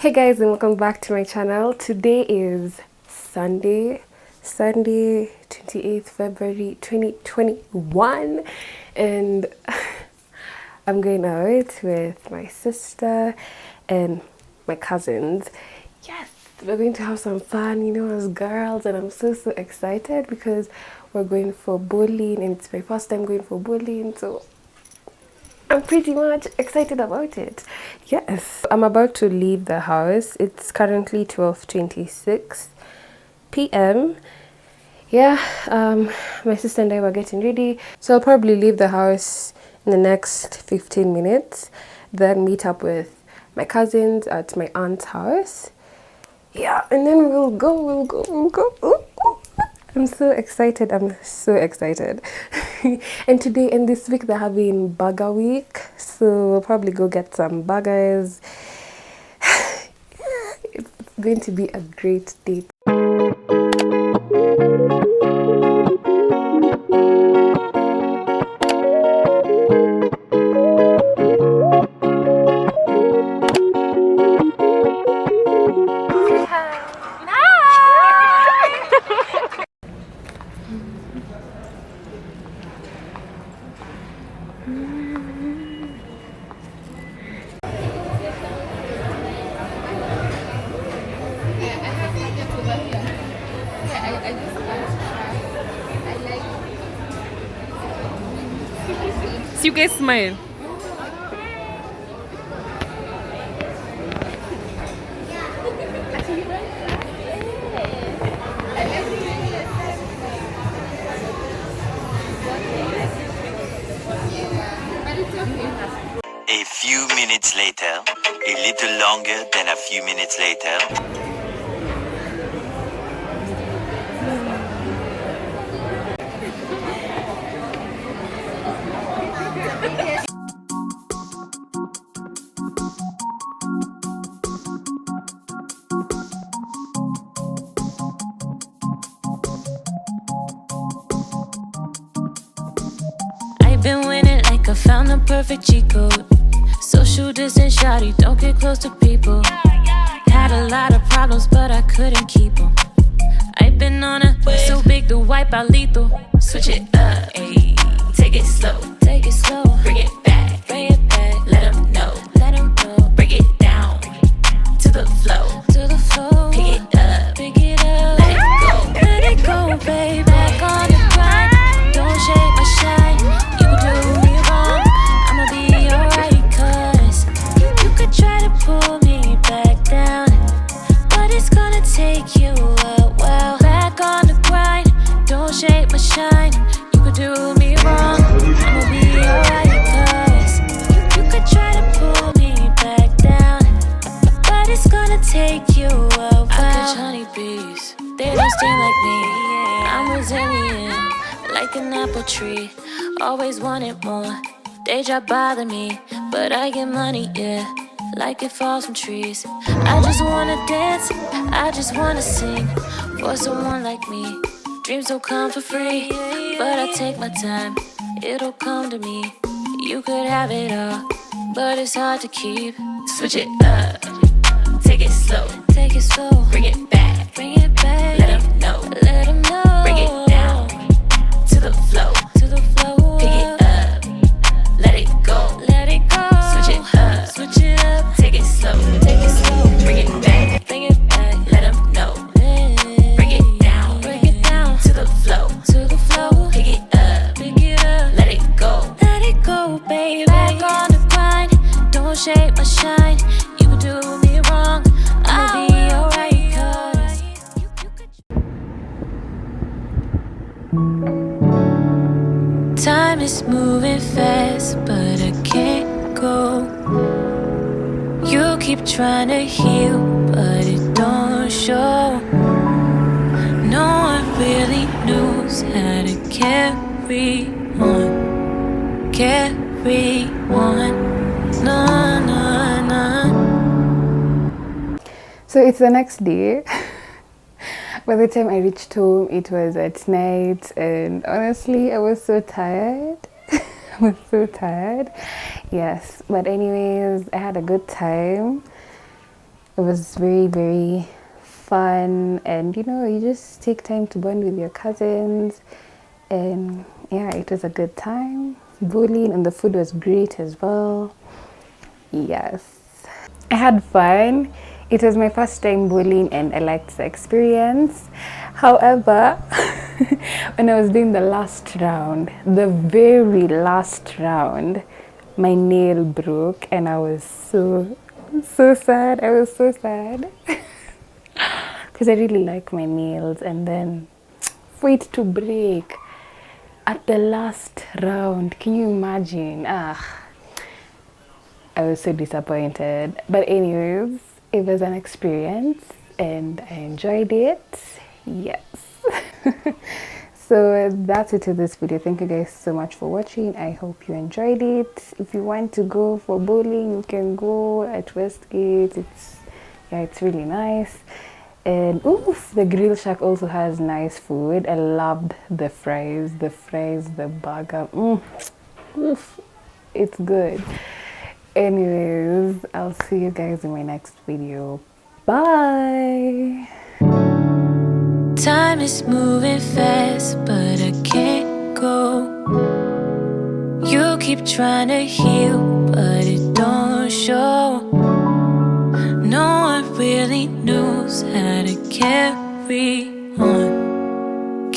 Hey guys, and welcome back to my channel. Today is Sunday 28th February 2021, and I'm going out with my sister and my cousins. Yes, we're going to have some fun, as girls, and I'm so excited because we're going for bowling, and it's my first time going for bowling, so I'm pretty much excited about it. Yes, I'm about to leave the house. It's currently 12:26 p.m. Yeah, my sister and I were getting ready, so I'll probably leave the house in the next 15 minutes, then meet up with my cousins at my aunt's house. Yeah, and then we'll go. Ooh. I'm so excited. And today and this week they're having burger week, so we'll probably go get some burgers. It's going to be a great day. You guys smile. A few minutes later, a little longer than a few minutes later. I've been winning like I found the perfect cheat code. Social distance, shawty, don't get close to people. Had a lot of problems, but I couldn't keep them. I've been on a so big to wipe out lethal. Switch it up, ayy. Take it slow, bring it back, let them know, break it down to the flow, pick it up, let it go, baby. Back on the grind, don't shake my shine. You can do me wrong, I'ma be alright, cause you could try to pull me back down, but it's gonna take you a while. Back on the grind, don't shake my shine. You could do me wrong, I'ma be alright, cause you could try to pull me back down, but it's gonna take you a while. I catch honeybees, they don't sting like me. I'm resilient, like an apple tree. Always wanted more, they try bother me, but I get money, yeah, like it falls from trees. I just wanna dance, I just wanna sing for someone like me. Dreams don't come for free, but I take my time, it'll come to me. You could have it all, but it's hard to keep. Switch it up, take it slow, bring it back, let them know, bring it down to the flow, pick it up, let it go, switch it up, take it slow, bring it back, let them know, bring it down to the flow, pick it up, let it go, baby. Back on the grind, don't shake my shine. You can do me wrong, I'll be alright, cause you could. Time is moving fast, but I can't go. You keep trying to heal, but it don't show. No one really knows how to carry on. No. So it's the next day. By the time I reached home, it was at night, and honestly, I was so tired. I was so tired. Yes, but anyways, I had a good time. It was very, very fun, and you just take time to bond with your cousins, and yeah, it was a good time. Bowling, and the food was great as well. Yes, I had fun. It was my first time bowling and I liked the experience. However, when I was doing the last round, the very last round, my nail broke and I was so sad. I was so sad because I really like my nails, and then for it to break at the last round, can you imagine? I was so disappointed. But anyways, it was an experience and I enjoyed it. Yes. So that's it to this video. Thank you guys so much for watching. I hope you enjoyed it. If you want to go for bowling, you can go at Westgate. It's really nice. And oof, the grill shack also has nice food. I loved the fries, the burger. Oof, it's good. Anyways, I'll see you guys in my next video. Bye. Time is moving fast, but I can't go. You keep trying to heal, but it don't show. No one really knows how to carry on.